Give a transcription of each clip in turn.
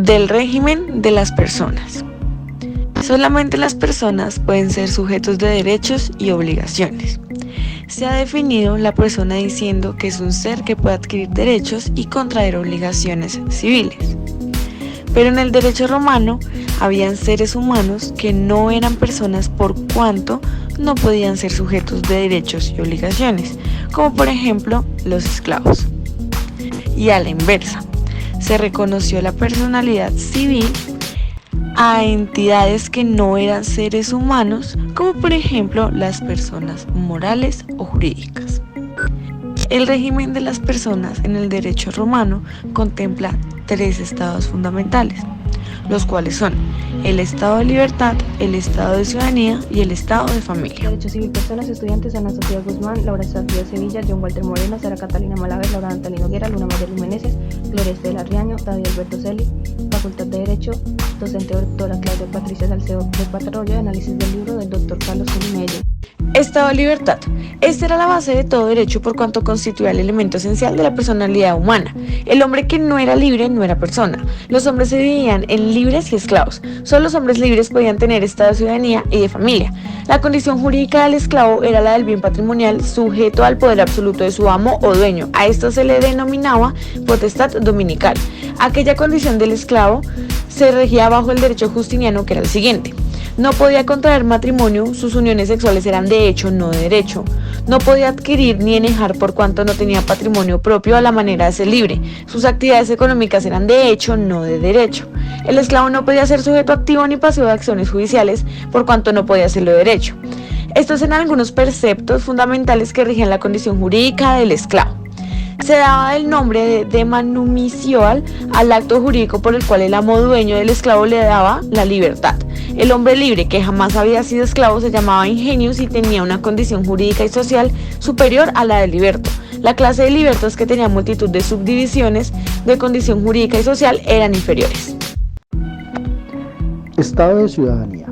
Del régimen de las personas. Solamente las personas pueden ser sujetos de derechos y obligaciones. Se ha definido la persona diciendo que es un ser que puede adquirir derechos y contraer obligaciones civiles. Pero en el derecho romano habían seres humanos que no eran personas por cuanto no podían ser sujetos de derechos y obligaciones, como por ejemplo los esclavos. Y a la inversa, se reconoció la personalidad civil a entidades que no eran seres humanos, como por ejemplo las personas morales o jurídicas. El régimen de las personas en el derecho romano contempla 3 estados fundamentales, los cuales son el estado de libertad, el estado de ciudadanía y el estado de familia. Derecho civil, personas, estudiantes: Ana Sofía Guzmán, Laura Sofía Sevilla, John Walter Moreno, Sara Catalina Malaver, Laura Antalino Guerra, Luna María Meneses, Gloria Estela Riaño, David Alberto Celi. Facultad de Derecho, docente doctora Claudia Patricia Salcedo de Patarroyo, análisis del libro del doctor Carlos Mello. Estado de libertad. Esta era la base de todo derecho por cuanto constituía el elemento esencial de la personalidad humana. El hombre que no era libre no era persona. Los hombres se dividían en libres y esclavos. Solo los hombres libres podían tener estado de ciudadanía y de familia. La condición jurídica del esclavo era la del bien patrimonial sujeto al poder absoluto de su amo o dueño. A esto se le denominaba potestad dominical. Aquella condición del esclavo se regía bajo el derecho justiniano, que era el siguiente: no podía contraer matrimonio, sus uniones sexuales eran de hecho, no de derecho. No podía adquirir ni enejar por cuanto no tenía patrimonio propio a la manera de ser libre. Sus actividades económicas eran de hecho, no de derecho. El esclavo no podía ser sujeto activo ni pasivo de acciones judiciales por cuanto no podía hacerlo de derecho. Estos eran algunos preceptos fundamentales que regían la condición jurídica del esclavo. Se daba el nombre de manumisioal al acto jurídico por el cual el amo dueño del esclavo le daba la libertad. El hombre libre que jamás había sido esclavo se llamaba ingenius y tenía una condición jurídica y social superior a la del liberto. La clase de libertos, que tenía multitud de subdivisiones de condición jurídica y social, eran inferiores. Estado de ciudadanía.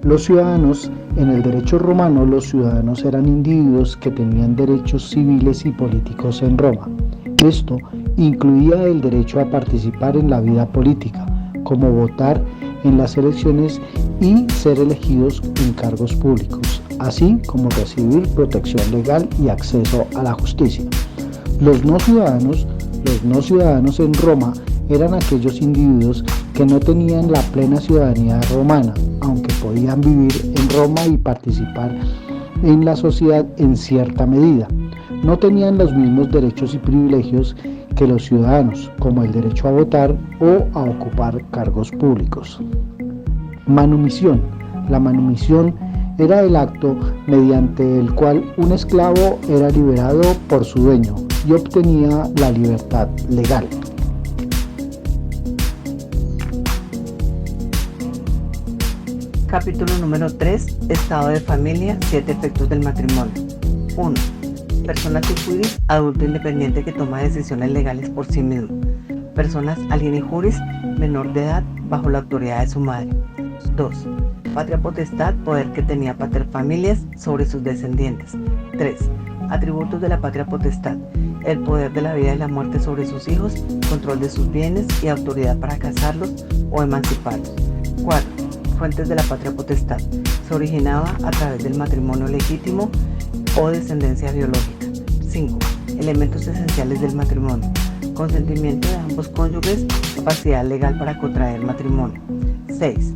Los ciudadanos, en el derecho romano, los ciudadanos eran individuos que tenían derechos civiles y políticos en Roma. Esto incluía el derecho a participar en la vida política, como votar en las elecciones y ser elegidos en cargos públicos, así como recibir protección legal y acceso a la justicia. Los no ciudadanos en Roma eran aquellos individuos que no tenían la plena ciudadanía romana, aunque podían vivir en Roma y participar en la sociedad en cierta medida. No tenían los mismos derechos y privilegios que los ciudadanos, como el derecho a votar o a ocupar cargos públicos. Manumisión. La manumisión era el acto mediante el cual un esclavo era liberado por su dueño y obtenía la libertad legal. Capítulo número 3. Estado de familia, 7 efectos del matrimonio. 1. Personas juris, adulto independiente que toma decisiones legales por sí mismo. Personas alieni juris, menor de edad, bajo la autoridad de su madre. 2. Patria potestad, poder que tenía paterfamilias sobre sus descendientes. 3. Atributos de la patria potestad: el poder de la vida y la muerte sobre sus hijos, control de sus bienes y autoridad para casarlos o emanciparlos. 4. Fuentes de la patria potestad: se originaba a través del matrimonio legítimo o descendencia biológica. 5. Elementos esenciales del matrimonio: consentimiento de ambos cónyuges, capacidad legal para contraer matrimonio. 6.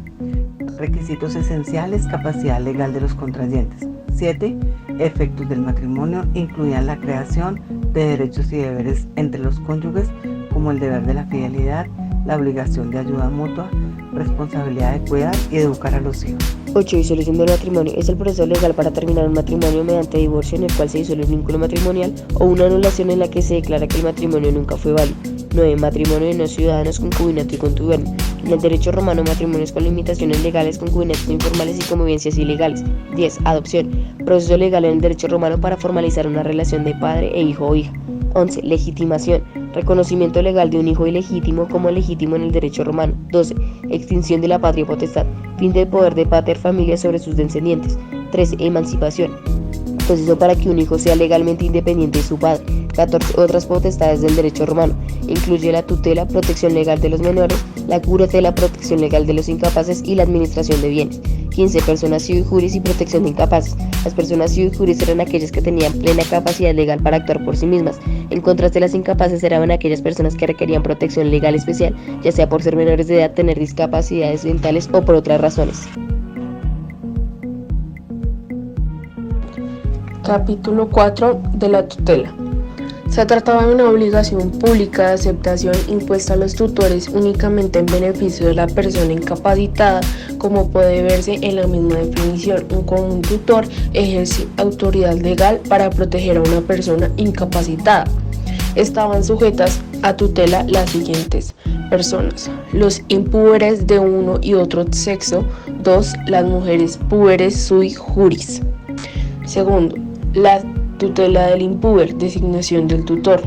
Requisitos esenciales: capacidad legal de los contrayentes. 7. Efectos del matrimonio incluían la creación de derechos y deberes entre los cónyuges, como el deber de la fidelidad, la obligación de ayuda mutua, responsabilidad de cuidar y de educar a los hijos. 8. Disolución del matrimonio. Es el proceso legal para terminar un matrimonio mediante divorcio, en el cual se disuelve el vínculo matrimonial, o una anulación en la que se declara que el matrimonio nunca fue válido. 9. Matrimonio de no ciudadanos, concubinato y contubernio. En el derecho romano, matrimonios con limitaciones legales, concubinatos informales y convivencias ilegales. 10. Adopción. Proceso legal en el derecho romano para formalizar una relación de padre e hijo o hija. 11. Legitimación. Reconocimiento legal de un hijo ilegítimo como legítimo en el derecho romano. 12. Extinción de la patria potestad. Fin del poder de pater familia sobre sus descendientes. 13. Emancipación. Proceso para que un hijo sea legalmente independiente de su padre. 14. Otras potestades del derecho romano. Incluye la tutela, protección legal de los menores, la curatela, protección legal de los incapaces y la administración de bienes. 15. Personas sui juris y protección de incapaces. Las personas sui juris eran aquellas que tenían plena capacidad legal para actuar por sí mismas. En contraste, las incapaces eran aquellas personas que requerían protección legal especial, ya sea por ser menores de edad, tener discapacidades mentales o por otras razones. Capítulo 4 de la tutela. Se trataba de una obligación pública de aceptación impuesta a los tutores únicamente en beneficio de la persona incapacitada, como puede verse en la misma definición. Un tutor ejerce autoridad legal para proteger a una persona incapacitada. Estaban sujetas a tutela las siguientes personas: los impúberes de uno y otro sexo. 2. Las mujeres púberes sui juris. Segundo, la tutela del impúber, designación del tutor.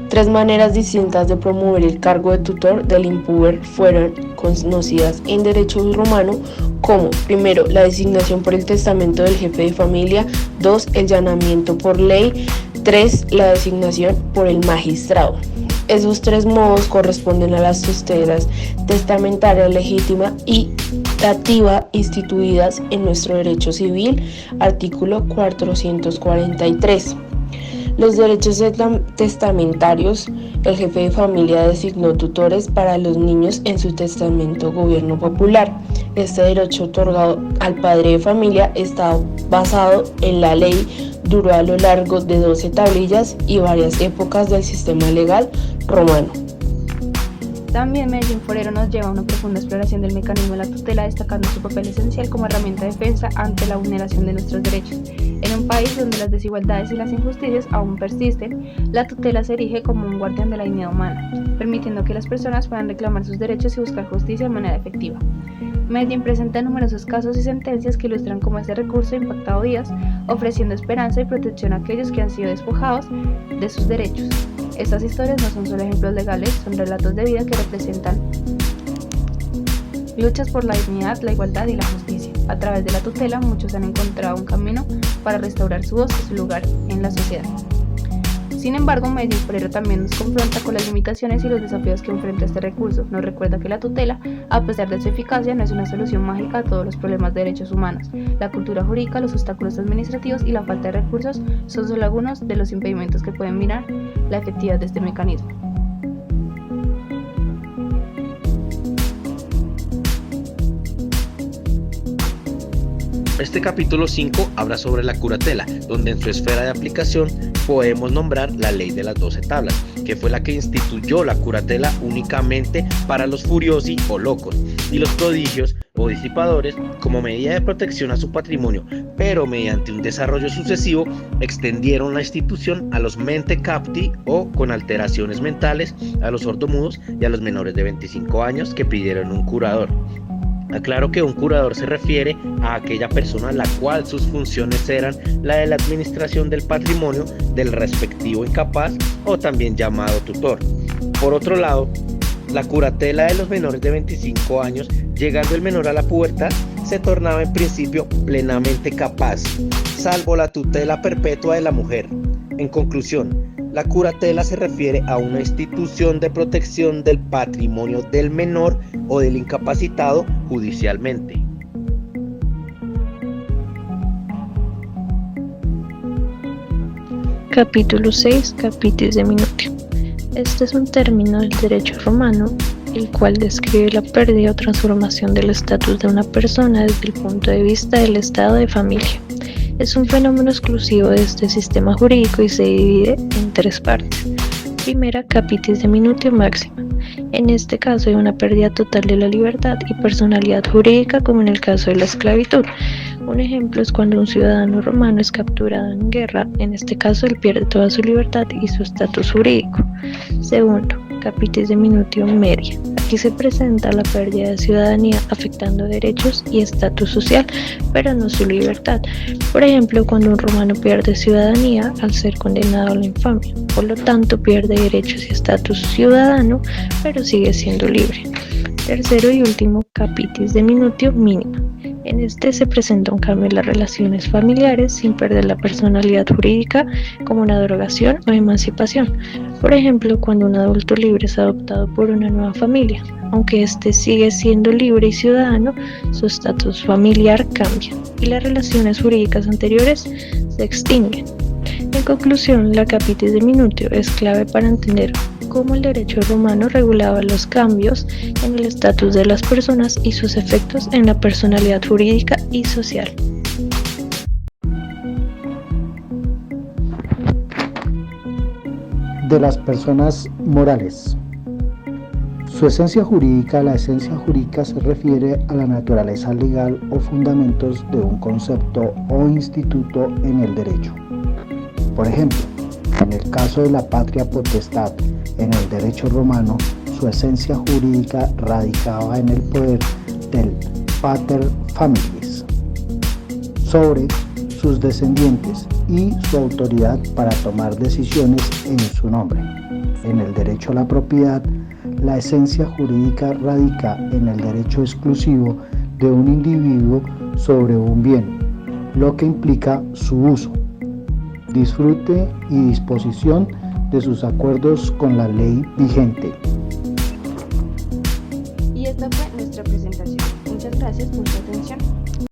3 maneras distintas de promover el cargo de tutor del impúber fueron conocidas en derecho romano como: primero, la designación por el testamento del jefe de familia. 2. El llamamiento por ley. 3. La designación por el magistrado. Esos 3 modos corresponden a las tutelas testamentaria legítima y dativa instituidas en nuestro derecho civil, artículo 443. Los derechos testamentarios. El jefe de familia designó tutores para los niños en su testamento gobierno popular. Este derecho otorgado al padre de familia está basado en la ley. Duró a lo largo de 12 tablillas y varias épocas del sistema legal romano. También Medellín Forero nos lleva a una profunda exploración del mecanismo de la tutela, destacando su papel esencial como herramienta de defensa ante la vulneración de nuestros derechos. En un país donde las desigualdades y las injusticias aún persisten, la tutela se erige como un guardián de la dignidad humana, permitiendo que las personas puedan reclamar sus derechos y buscar justicia de manera efectiva. Medellín presenta numerosos casos y sentencias que ilustran cómo este recurso ha impactado vidas, ofreciendo esperanza y protección a aquellos que han sido despojados de sus derechos. Estas historias no son solo ejemplos legales, son relatos de vida que representan luchas por la dignidad, la igualdad y la justicia. A través de la tutela, muchos han encontrado un camino para restaurar su voz y su lugar en la sociedad. Sin embargo, Medellín Forero también nos confronta con las limitaciones y los desafíos que enfrenta este recurso. Nos recuerda que la tutela, a pesar de su eficacia, no es una solución mágica a todos los problemas de derechos humanos. La cultura jurídica, los obstáculos administrativos y la falta de recursos son solo algunos de los impedimentos que pueden minar la efectividad de este mecanismo. Este capítulo 5 habla sobre la curatela, donde en su esfera de aplicación podemos nombrar la ley de las 12 tablas, que fue la que instituyó la curatela únicamente para los furiosi o locos, y los prodigios o disipadores como medida de protección a su patrimonio, pero mediante un desarrollo sucesivo extendieron la institución a los mente capti o con alteraciones mentales, a los sordomudos y a los menores de 25 años que pidieron un curador. Aclaro que un curador se refiere a aquella persona a la cual sus funciones eran la de la administración del patrimonio del respectivo incapaz o también llamado tutor. Por otro lado, la curatela de los menores de 25 años, llegando el menor a la pubertad, se tornaba en principio plenamente capaz, salvo la tutela perpetua de la mujer. En conclusión, la curatela se refiere a una institución de protección del patrimonio del menor o del incapacitado judicialmente. Capítulo 6. Capitis de minutio. Este es un término del derecho romano, el cual describe la pérdida o transformación del estatus de una persona desde el punto de vista del estado de familia. Es un fenómeno exclusivo de este sistema jurídico y se divide en 3 partes. Primera, capitis de minutio máxima. En este caso hay una pérdida total de la libertad y personalidad jurídica, como en el caso de la esclavitud. Un ejemplo es cuando un ciudadano romano es capturado en guerra. En este caso él pierde toda su libertad y su estatus jurídico. Segundo, capitis de minutio media. Aquí se presenta la pérdida de ciudadanía afectando derechos y estatus social, pero no su libertad. Por ejemplo, cuando un romano pierde ciudadanía al ser condenado a la infamia, por lo tanto pierde derechos y estatus ciudadano, pero sigue siendo libre. Tercero y último, capitis de minutio mínima. En este se presenta un cambio en las relaciones familiares sin perder la personalidad jurídica, como una derogación o emancipación. Por ejemplo, cuando un adulto libre es adoptado por una nueva familia, aunque éste sigue siendo libre y ciudadano, su estatus familiar cambia y las relaciones jurídicas anteriores se extinguen. En conclusión, la capitis de Minutio es clave para entender cómo el derecho romano regulaba los cambios en el estatus de las personas y sus efectos en la personalidad jurídica y social. De las personas morales. Su esencia jurídica. La esencia jurídica se refiere a la naturaleza legal o fundamentos de un concepto o instituto en el derecho. Por ejemplo, en el caso de la patria potestad en el derecho romano, su esencia jurídica radicaba en el poder del pater familias sobre sus descendientes y su autoridad para tomar decisiones en su nombre. En el derecho a la propiedad, la esencia jurídica radica en el derecho exclusivo de un individuo sobre un bien, lo que implica su uso, disfrute y disposición de sus acuerdos con la ley vigente. Y esta fue nuestra presentación. Muchas gracias por su atención.